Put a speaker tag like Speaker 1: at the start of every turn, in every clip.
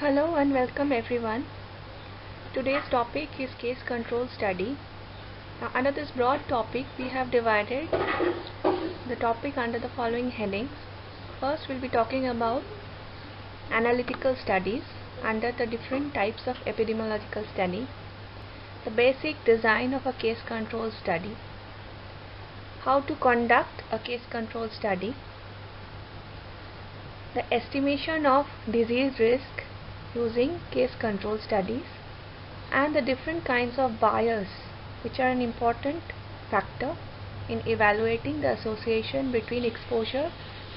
Speaker 1: Hello and welcome everyone. Today's topic is case control study. Now, under this broad topic, we have divided the topic under the following headings. First, we'll be talking about analytical studies under the different types of epidemiological study, the basic design of a case control study, how to conduct a case control study, the estimation of disease risk using case control studies, and the different kinds of bias which are an important factor in evaluating the association between exposure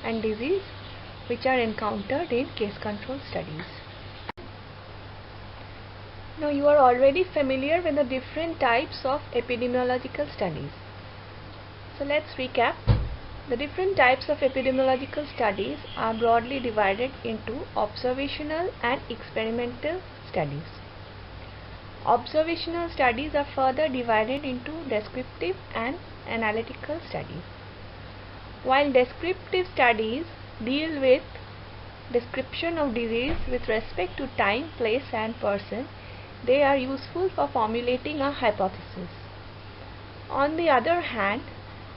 Speaker 1: and disease which are encountered in case control studies. Now, you are already familiar with the different types of epidemiological studies. So let's recap. The different types of epidemiological studies are broadly divided into observational and experimental studies. Observational studies are further divided into descriptive and analytical studies. While descriptive studies deal with description of disease with respect to time, place and person, they are useful for formulating a hypothesis. On the other hand,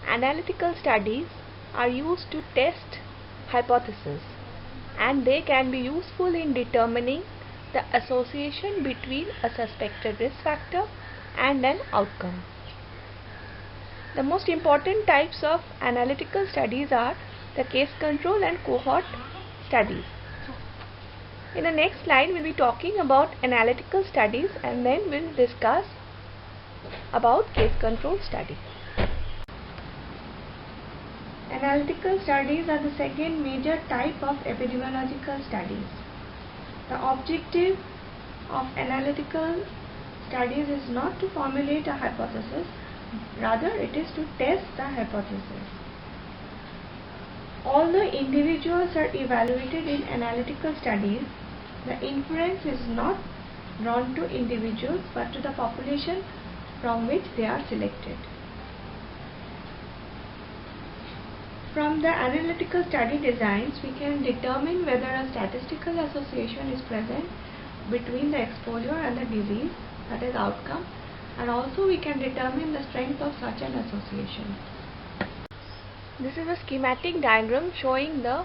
Speaker 1: analytical studies are used to test hypotheses, and they can be useful in determining the association between a suspected risk factor and an outcome. The most important types of analytical studies are the case control and cohort studies. In the next slide, we'll be talking about analytical studies and then we'll discuss about case control study. Analytical studies are the second major type of epidemiological studies. The objective of analytical studies is not to formulate a hypothesis, rather it is to test the hypothesis. Although individuals are evaluated in analytical studies, the inference is not drawn to individuals but to the population from which they are selected. From the analytical study designs, we can determine whether a statistical association is present between the exposure and the disease, that is outcome, and also we can determine the strength of such an association. This is a schematic diagram showing the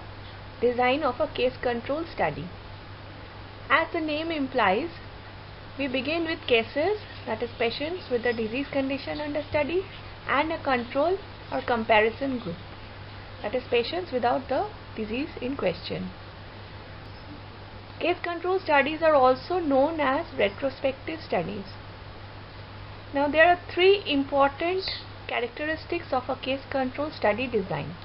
Speaker 1: design of a case control study. As the name implies, we begin with cases, that is patients with the disease condition under study, and a control or comparison group, that is patients without the disease in question. Case control studies are also known as retrospective studies. Now, there are three important characteristics of a case control study design.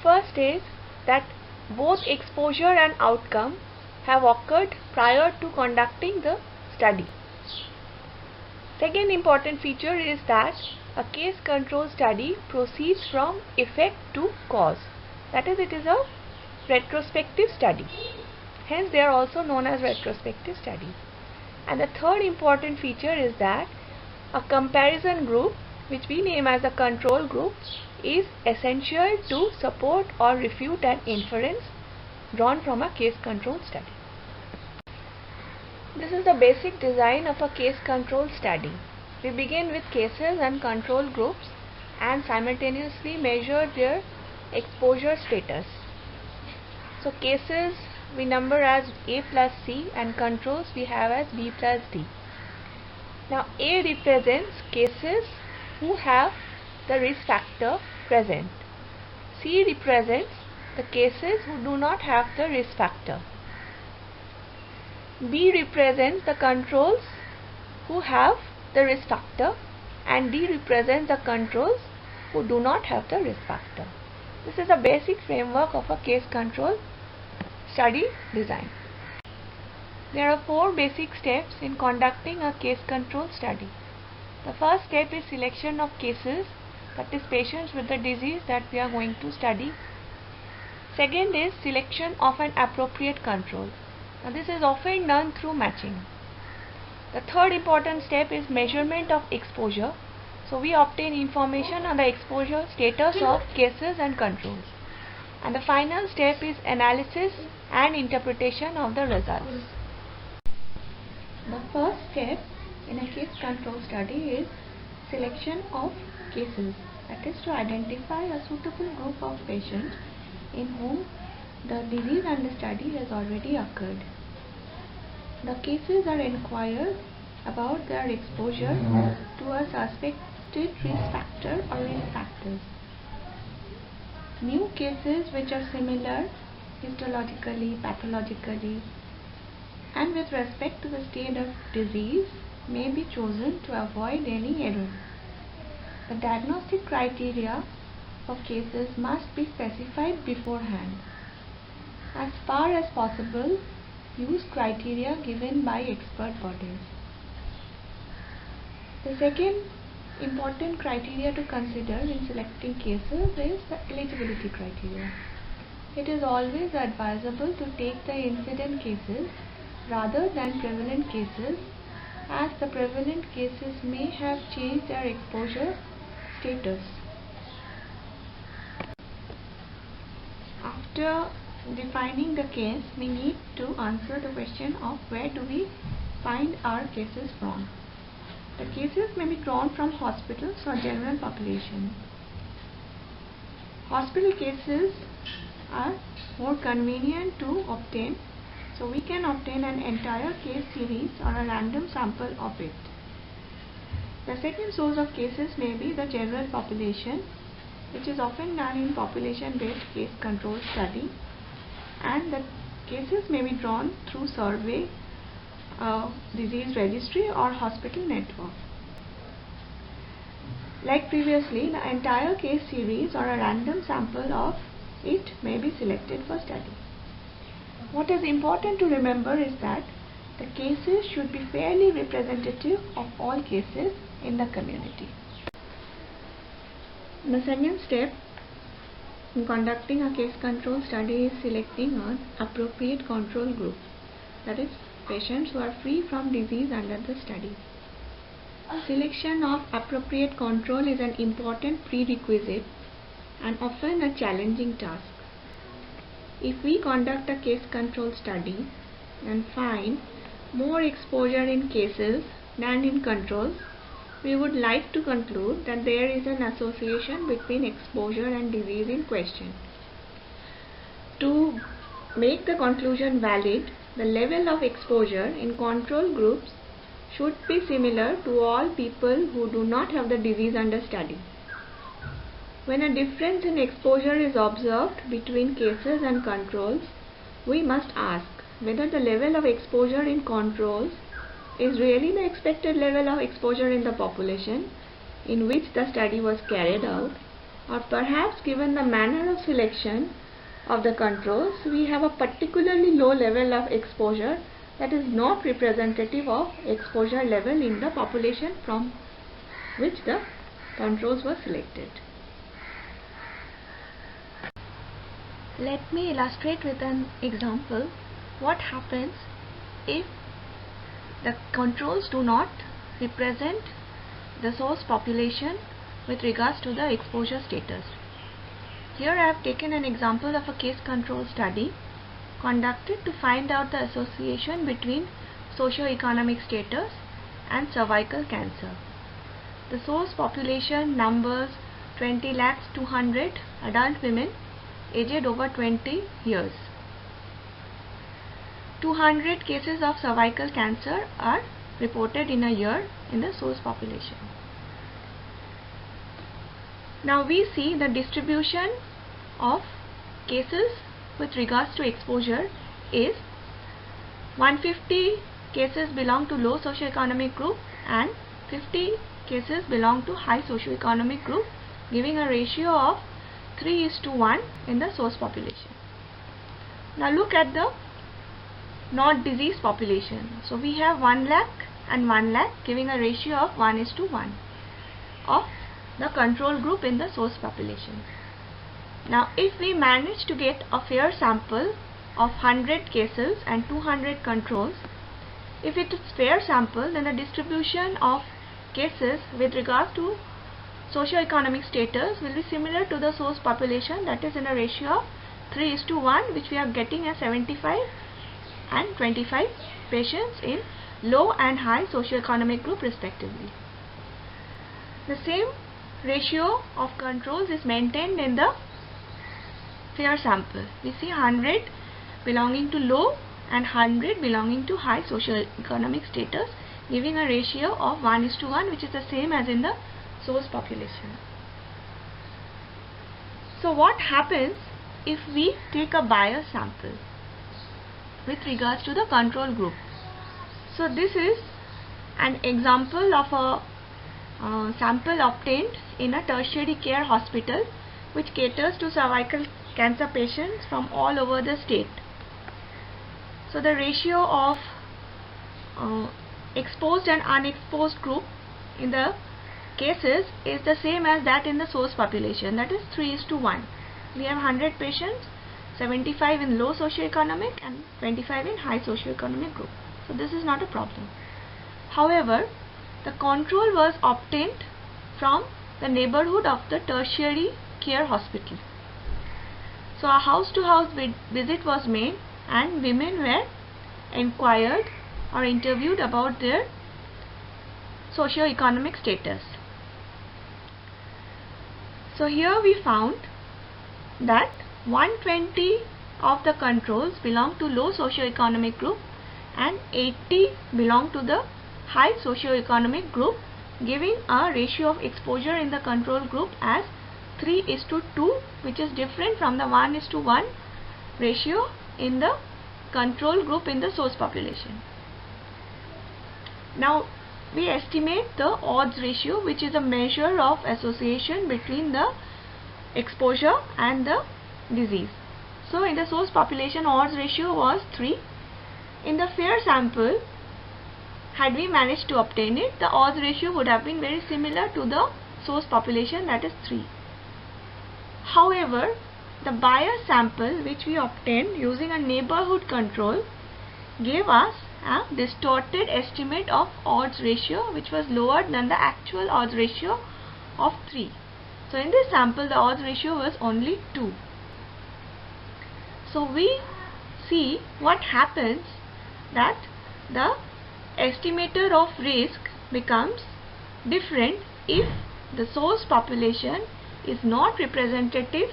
Speaker 1: First is that both exposure and outcome have occurred prior to conducting the study. Second important feature is that a case control study proceeds from effect to cause, that is, it is a retrospective study. Hence, they are also known as retrospective studies. And the third important feature is that a comparison group, which we name as a control group, is essential to support or refute an inference drawn from a case control study. This is the basic design of a case control study. We begin with cases and control groups and simultaneously measure their exposure status. So cases we number as A plus C and controls we have as B plus D. Now, A represents cases who have the risk factor present. C represents the cases who do not have the risk factor. B represents the controls who have the risk factor, and D represents the controls who do not have the risk factor. This is a basic framework of a case control study design. There are four basic steps in conducting a case control study. The first step is selection of cases, that is patients with the disease that we are going to study. Second is selection of an appropriate control. Now, this is often done through matching. The third important step is measurement of exposure. So, we obtain information on the exposure status of cases and controls. And the final step is analysis and interpretation of the results. The first step in a case control study is selection of cases, that is to identify a suitable group of patients in whom the disease under study has already occurred. The cases are inquired about their exposure to a suspected risk factor or risk factors. New cases which are similar histologically, pathologically, and with respect to the state of disease may be chosen to avoid any error. The diagnostic criteria for cases must be specified beforehand. As far as possible, use criteria given by expert bodies. The second important criteria to consider in selecting cases is the eligibility criteria. It is always advisable to take the incident cases rather than prevalent cases, as the prevalent cases may have changed their exposure status. After defining the case, we need to answer the question of where do we find our cases from. The cases may be drawn from hospitals or general population. Hospital cases are more convenient to obtain, so we can obtain an entire case series or a random sample of it. The second source of cases may be the general population, which is often done in population-based case control study, and the cases may be drawn through survey, disease registry or hospital network. Like previously, the entire case series or a random sample of it may be selected for study. What is important to remember is that the cases should be fairly representative of all cases in the community. The second step in conducting a case control study is selecting an appropriate control group, that is, patients who are free from disease under the study. Selection of appropriate control is an important prerequisite and often a challenging task. If we conduct a case control study and find more exposure in cases than in controls, we would like to conclude that there is an association between exposure and disease in question. To make the conclusion valid, the level of exposure in control groups should be similar to all people who do not have the disease under study. When a difference in exposure is observed between cases and controls, we must ask whether the level of exposure in controls is really the expected level of exposure in the population in which the study was carried out, or perhaps given the manner of selection of the controls, we have a particularly low level of exposure that is not representative of exposure level in the population from which the controls were selected. Let me illustrate with an example what happens if the controls do not represent the source population with regards to the exposure status. Here I have taken an example of a case control study conducted to find out the association between socio-economic status and cervical cancer. The source population numbers 20,200,000 adult women aged over 20 years. 200 cases of cervical cancer are reported in a year in the source population. Now we see the distribution of cases with regards to exposure is 150 cases belong to low socioeconomic group and 50 cases belong to high socioeconomic group, giving a ratio of 3:1 in the source population. Now look at the not diseased population. So we have 1 lakh and 1 lakh, giving a ratio of 1:1 of the control group in the source population. Now if we manage to get a fair sample of 100 cases and 200 controls, if it is fair sample, then the distribution of cases with regards to socio-economic status will be similar to the source population, that is in a ratio of 3:1, which we are getting as 75 and 25 patients in low and high socioeconomic group respectively. The same ratio of controls is maintained in the fair sample. We see 100 belonging to low and 100 belonging to high socioeconomic status, giving a ratio of 1:1, which is the same as in the source population. So what happens if we take a bias sample with regards to the control group? So this is an example of a sample obtained in a tertiary care hospital which caters to cervical cancer patients from all over the state. So the ratio of exposed and unexposed group in the cases is the same as that in the source population, that is 3:1. We have 100 patients, 75 in low socioeconomic and 25 in high socioeconomic group. So this is not a problem. However, the control was obtained from the neighborhood of the tertiary care hospital. So a house-to-house visit was made and women were inquired or interviewed about their socio-economic status. So here we found that 120 of the controls belong to low socio-economic group and 80 belong to the high socio-economic group, giving a ratio of exposure in the control group as 3:2, which is different from the 1:1 ratio in the control group in the source population. Now we estimate the odds ratio, which is a measure of association between the exposure and the disease. So in the source population, odds ratio was 3. In the fair sample, had we managed to obtain it, the odds ratio would have been very similar to the source population, that is 3. However, the bias sample which we obtained using a neighborhood control gave us a distorted estimate of odds ratio, which was lower than the actual odds ratio of 3. So in this sample, the odds ratio was only 2. So we see what happens, that the estimator of risk becomes different if the source population is not representative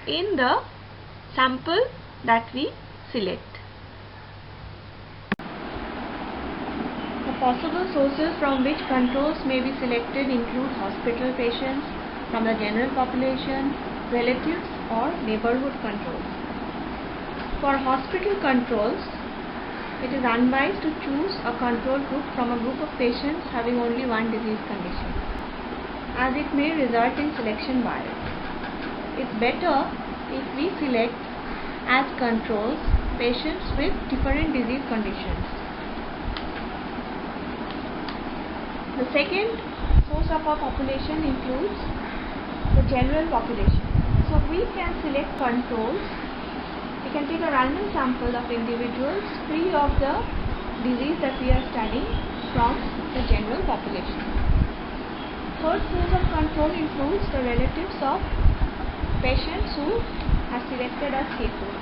Speaker 1: in the sample that we select. The possible sources from which controls may be selected include hospital patients, from the general population, relatives or neighborhood controls. For hospital controls, it is unwise to choose a control group from a group of patients having only one disease condition, as it may result in selection bias. It's better if we select as controls patients with different disease conditions. The second source of our population includes the general population. So we can select controls. We can take a random sample of individuals free of the disease that we are studying from the general population. Third source of control includes the relatives of patients who are selected as cases.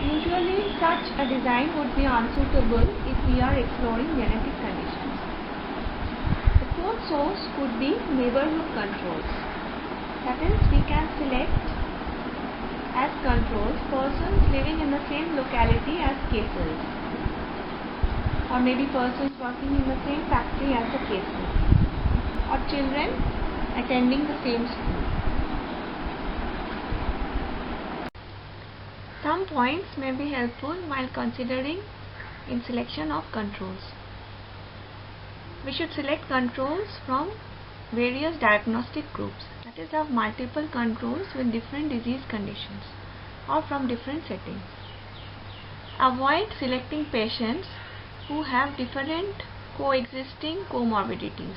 Speaker 1: Usually such a design would be unsuitable if we are exploring genetic conditions. The fourth source could be neighborhood controls. That is, we can select as controls persons living in the same locality as cases, or maybe persons working in the same factory as the cases, or children attending the same school. Some points may be helpful while considering in selection of controls. We should select controls from various diagnostic groups, that is, have multiple controls with different disease conditions or from different settings. Avoid selecting patients who have different coexisting comorbidities.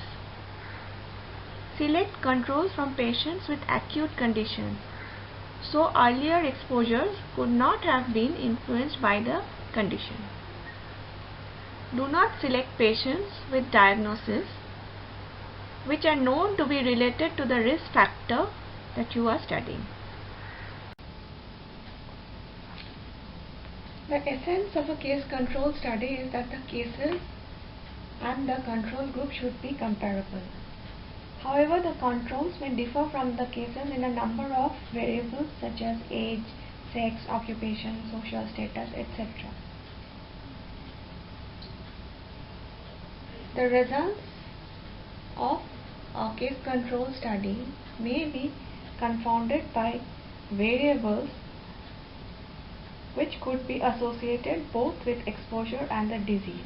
Speaker 1: Select controls from patients with acute conditions, so earlier exposures could not have been influenced by the condition. Do not select patients with diagnoses which are known to be related to the risk factor that you are studying. The essence of a case control study is that the cases and the control group should be comparable. However, the controls may differ from the cases in a number of variables such as age, sex, occupation, social status, etc. The results of a case control study may be confounded by variables which could be associated both with exposure and the disease.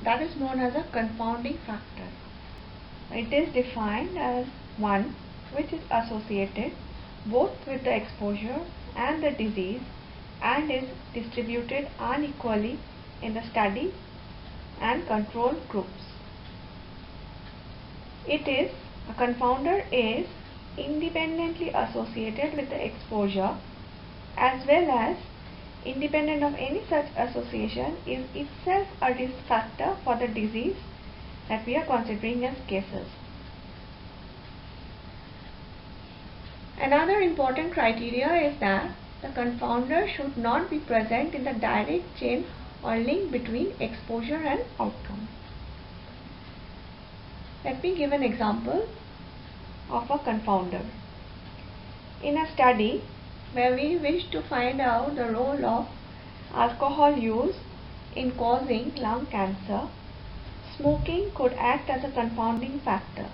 Speaker 1: That is known as a confounding factor. It is defined as one which is associated both with the exposure and the disease and is distributed unequally in the study and control groups. A confounder is independently associated with the exposure as well as independent of any such association is itself a risk factor for the disease that we are considering as cases. Another important criteria is that the confounder should not be present in the direct chain or link between exposure and outcome. Let me give an example of a confounder. In a study where we wish to find out the role of alcohol use in causing lung cancer, smoking could act as a confounding factor.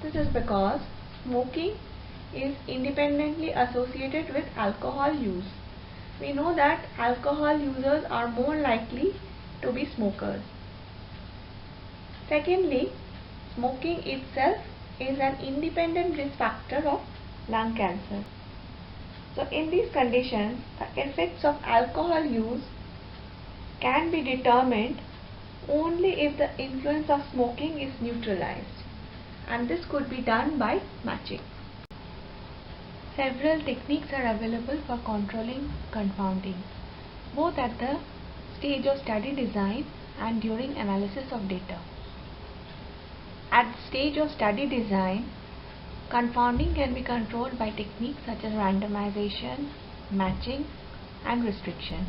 Speaker 1: This is because smoking is independently associated with alcohol use. We know that alcohol users are more likely to be smokers. Secondly, smoking itself is an independent risk factor of lung cancer. So in these conditions, the effects of alcohol use can be determined only if the influence of smoking is neutralized, and this could be done by matching. Several techniques are available for controlling confounding, both at the stage of study design and during analysis of data. At the stage of study design, confounding can be controlled by techniques such as randomization, matching, and restriction.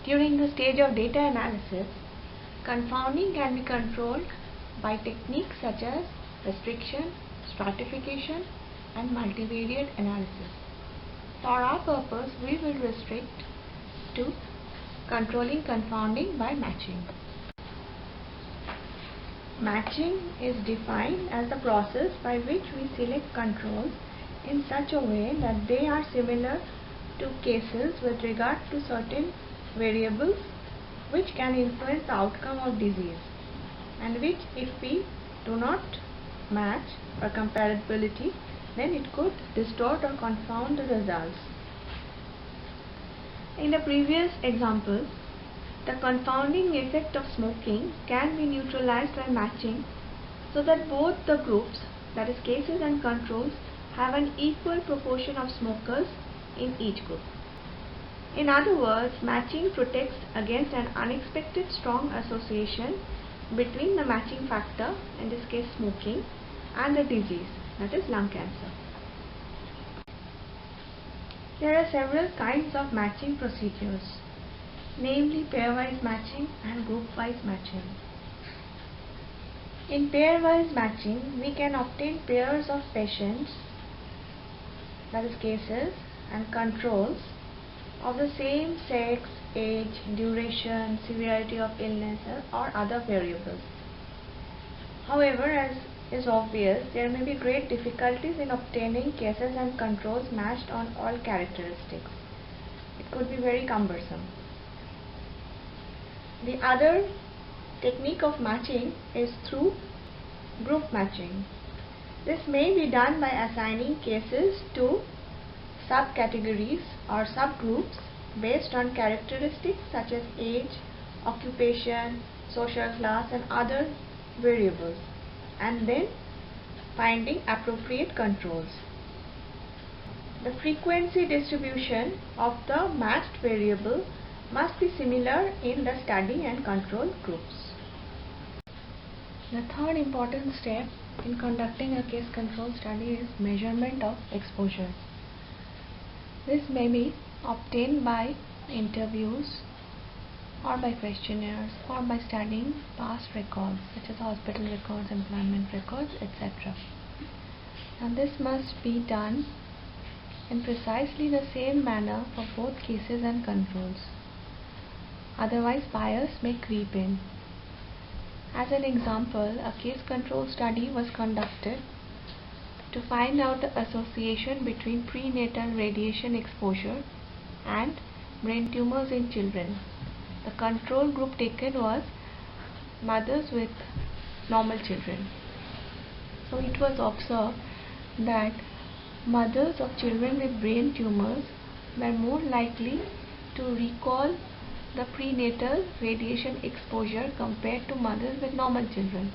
Speaker 1: During the stage of data analysis, confounding can be controlled by techniques such as restriction, stratification, and multivariate analysis. For our purpose, we will restrict to controlling confounding by matching. Matching is defined as the process by which we select controls in such a way that they are similar to cases with regard to certain variables which can influence the outcome of disease, and which, if we do not match or comparability, then it could distort or confound the results. In the previous example, the confounding effect of smoking can be neutralized by matching so that both the groups, that is cases and controls, have an equal proportion of smokers in each group. In other words, matching protects against an unexpected strong association between the matching factor, in this case smoking, and the disease, that is lung cancer. There are several kinds of matching procedures, namely pairwise matching and group-wise matching. In pairwise matching, we can obtain pairs of patients, that is cases, and controls of the same sex, age, duration, severity of illness, or other variables. However, as is obvious, there may be great difficulties in obtaining cases and controls matched on all characteristics. It could be very cumbersome. The other technique of matching is through group matching. This may be done by assigning cases to subcategories or subgroups based on characteristics such as age, occupation, social class, and other variables, and then finding appropriate controls. The frequency distribution of the matched variable must be similar in the study and control groups. The third important step in conducting a case control study is measurement of exposure. This may be obtained by interviews or by questionnaires or by studying past records such as hospital records, employment records, etc. Now this must be done in precisely the same manner for both cases and controls. Otherwise bias may creep in. As an example, a case control study was conducted to find out the association between prenatal radiation exposure and brain tumors in children. The control group taken was mothers with normal children. So it was observed that mothers of children with brain tumors were more likely to recall the prenatal radiation exposure compared to mothers with normal children,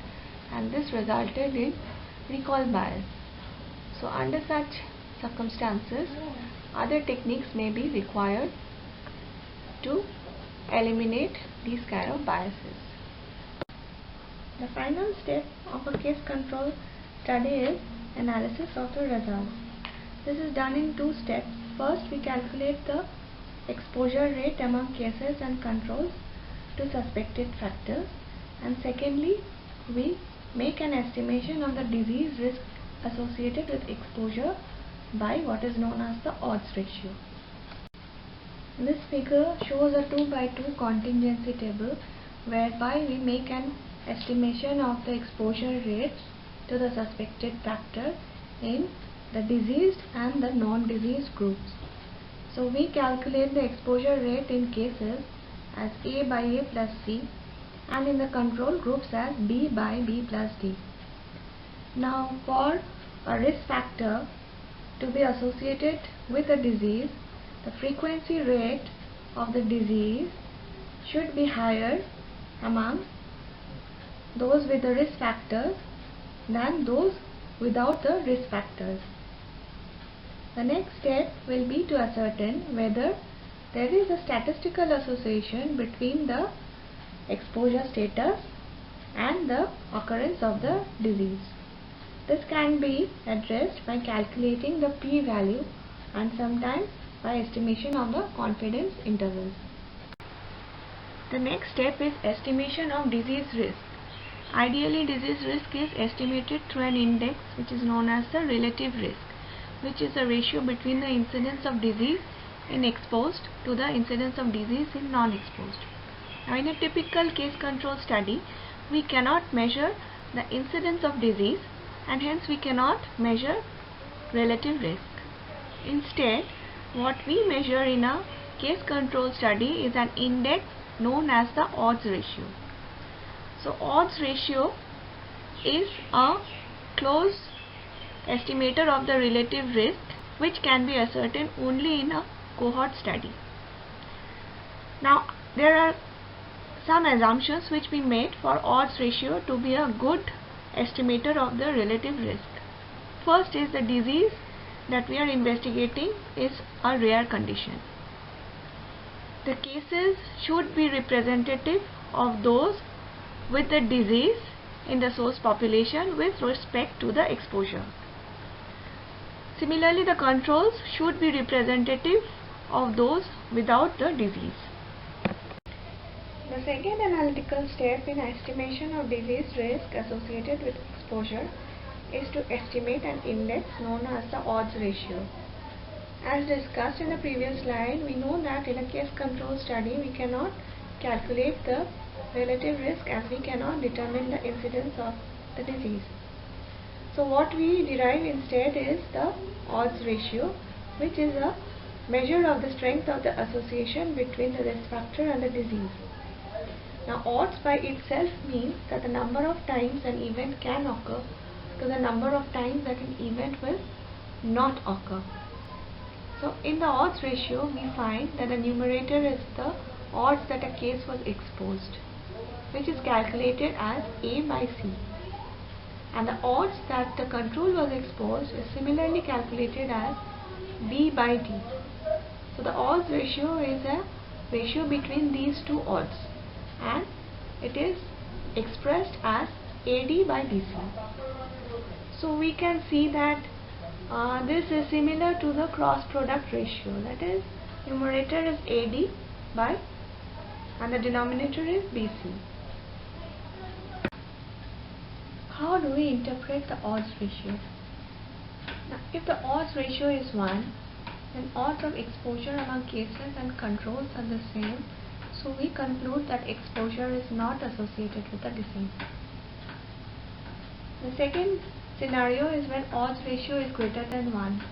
Speaker 1: and this resulted in recall bias. So under such circumstances, other techniques may be required to eliminate these kind of biases. The final step of a case control study is analysis of the results. This is done in two steps. First, we calculate the exposure rate among cases and controls to suspected factors, and secondly, we make an estimation of the disease risk associated with exposure by what is known as the odds ratio. This figure shows a 2 by 2 contingency table whereby we make an estimation of the exposure rates to the suspected factor in the diseased and the non-diseased groups. So we calculate the exposure rate in cases as A by A plus C and in the control groups as B by B plus D. Now for a risk factor to be associated with a disease, the frequency rate of the disease should be higher among those with the risk factors than those without the risk factors. The next step will be to ascertain whether there is a statistical association between the exposure status and the occurrence of the disease. This can be addressed by calculating the p-value and sometimes by estimation of the confidence intervals. The next step is estimation of disease risk. Ideally, disease risk is estimated through an index which is known as the relative risk, which is the ratio between the incidence of disease in exposed to the incidence of disease in non-exposed. Now, in a typical case control study, we cannot measure the incidence of disease and hence we cannot measure relative risk. Instead, what we measure in a case control study is an index known as the odds ratio. So odds ratio is a close estimator of the relative risk which can be ascertained only in a cohort study. Now there are some assumptions which we made for odds ratio to be a good estimator of the relative risk. First is the disease that we are investigating is a rare condition. The cases should be representative of those with the disease in the source population with respect to the exposure. Similarly, the controls should be representative of those without the disease. The second analytical step in estimation of disease risk associated with exposure is to estimate an index known as the odds ratio. As discussed in the previous slide, we know that in a case control study we cannot calculate the relative risk as we cannot determine the incidence of the disease. So what we derive instead is the odds ratio, which is a measure of the strength of the association between the risk factor and the disease. Now odds by itself means that the number of times an event can occur to the number of times that an event will not occur. So in the odds ratio we find that the numerator is the odds that a case was exposed, which is calculated as A by C, and the odds that the control was exposed is similarly calculated as B by D. So the odds ratio is a ratio between these two odds and it is expressed as AD by BC. So we can see that this is similar to the cross product ratio, that is Numerator is AD by and the denominator is BC. How do we interpret the odds ratio? Now, if the odds ratio is 1, then odds of exposure among cases and controls are the same, so we conclude that exposure is not associated with the disease. The second scenario is when odds ratio is greater than 1.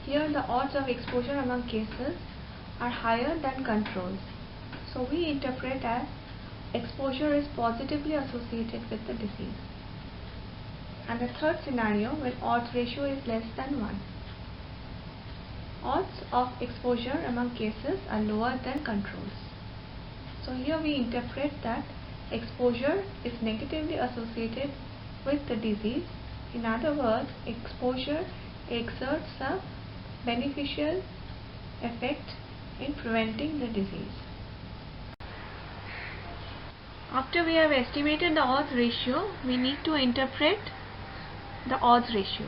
Speaker 1: Here the odds of exposure among cases are higher than controls, so we interpret as exposure is positively associated with the disease. And the third scenario, when odds ratio is less than 1. Odds of exposure among cases are lower than controls. So here we interpret that exposure is negatively associated with the disease. In other words, exposure exerts a beneficial effect in preventing the disease. After we have estimated the odds ratio, we need to interpret the odds ratio.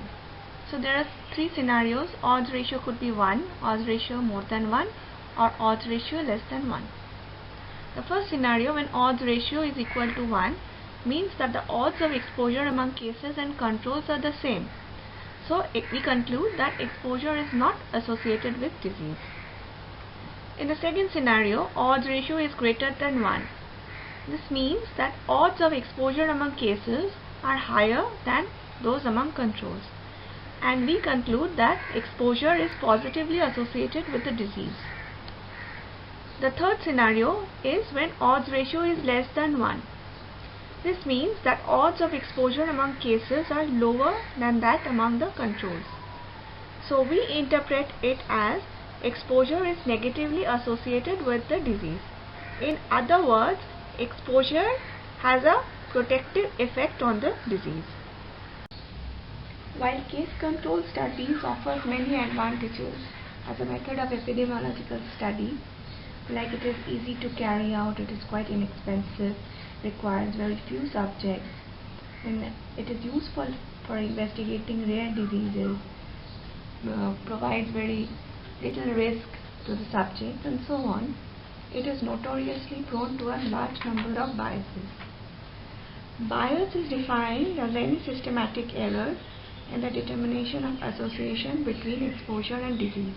Speaker 1: So there are three scenarios. Odds ratio could be 1, odds ratio more than 1, or odds ratio less than 1. The first scenario, when odds ratio is equal to 1, means that the odds of exposure among cases and controls are the same. So we conclude that exposure is not associated with disease. In the second scenario, odds ratio is greater than 1. This means that odds of exposure among cases are higher than those among controls, and we conclude that exposure is positively associated with the disease. The third scenario is when odds ratio is less than 1. This means that odds of exposure among cases are lower than that among the controls. So we interpret it as exposure is negatively associated with the disease. In other words, exposure has a protective effect on the disease. While case control studies offers many advantages as a method of epidemiological study, like it is easy to carry out, it is quite inexpensive, requires very few subjects, and it is useful for investigating rare diseases, provides very little risk to the subject, and so on, it is notoriously prone to a large number of biases. Bias is defined as any systematic error in the determination of association between exposure and disease.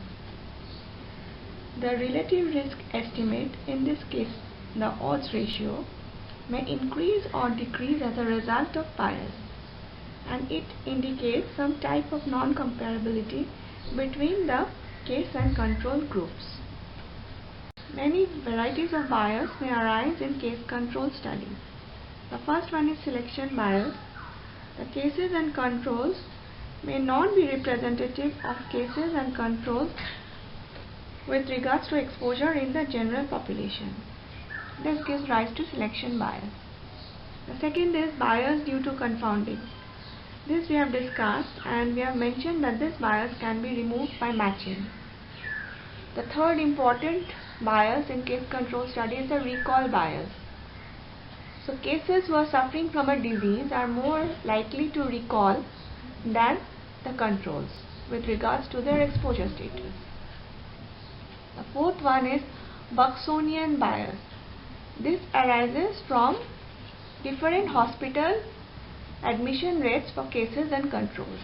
Speaker 1: The relative risk estimate, in this case the odds ratio, may increase or decrease as a result of bias, and it indicates some type of non-comparability between the case and control groups. Many varieties of bias may arise in case control studies. The first one is selection bias. The cases and controls may not be representative of cases and controls with regards to exposure in the general population. This gives rise to selection bias. The second is bias due to confounding. This we have discussed, and we have mentioned that this bias can be removed by matching. The third important bias in case control study is the recall bias. So cases who are suffering from a disease are more likely to recall than the controls with regards to their exposure status. The fourth one is Bergsonian bias. This arises from different hospital admission rates for cases and controls.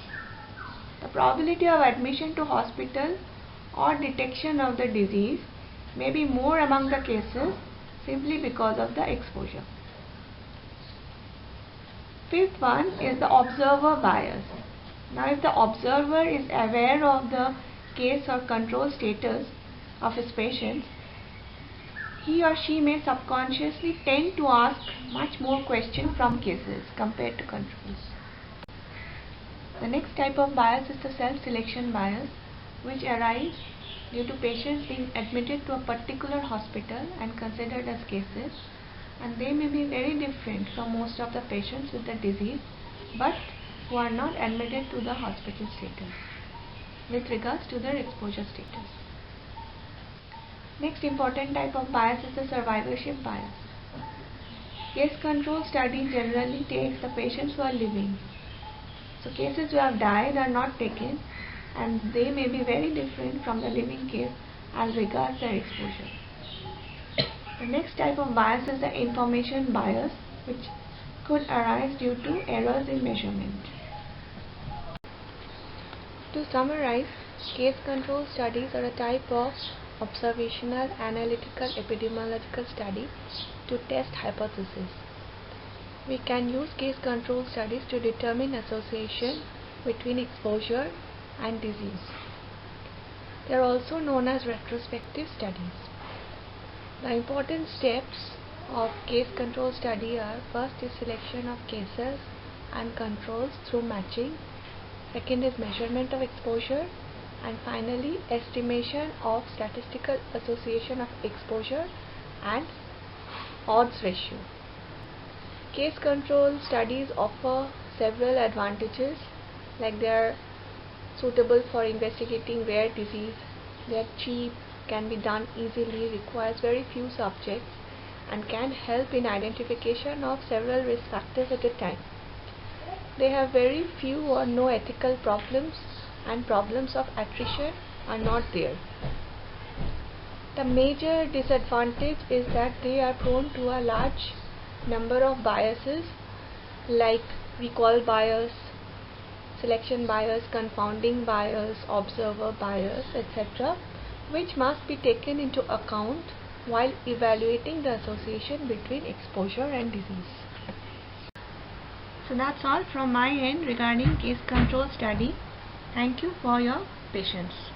Speaker 1: The probability of admission to hospital or detection of the disease may be more among the cases simply because of the exposure. Fifth one is the observer bias. Now, if the observer is aware of the case or control status of his patients, he or she may subconsciously tend to ask much more questions from cases compared to controls. The next type of bias is the self-selection bias, which arises due to patients being admitted to a particular hospital and considered as cases, and they may be very different from most of the patients with the disease but who are not admitted to the hospital status with regards to their exposure status. Next important type of bias is the survivorship bias. Case control study generally takes the patients who are living. So cases who have died are not taken, and they may be very different from the living case as regards their exposure. The next type of bias is the information bias, which could arise due to errors in measurement. To summarize, case control studies are a type of observational, analytical, epidemiological study to test hypotheses. We can use case control studies to determine association between exposure and disease. They are also known as retrospective studies. The important steps of case control study are: first is selection of cases and controls through matching, second is measurement of exposure, and finally estimation of statistical association of exposure and odds ratio. Case control studies offer several advantages, like they are suitable for investigating rare disease, they are cheap, can be done easily, requires very few subjects, and can help in identification of several risk factors at a time. They have very few or no ethical problems, and problems of attrition are not there. The major disadvantage is that they are prone to a large number of biases, like recall bias, selection bias, confounding bias, observer bias, etc., which must be taken into account while evaluating the association between exposure and disease. So that's all from my end regarding case control study. Thank you for your patience.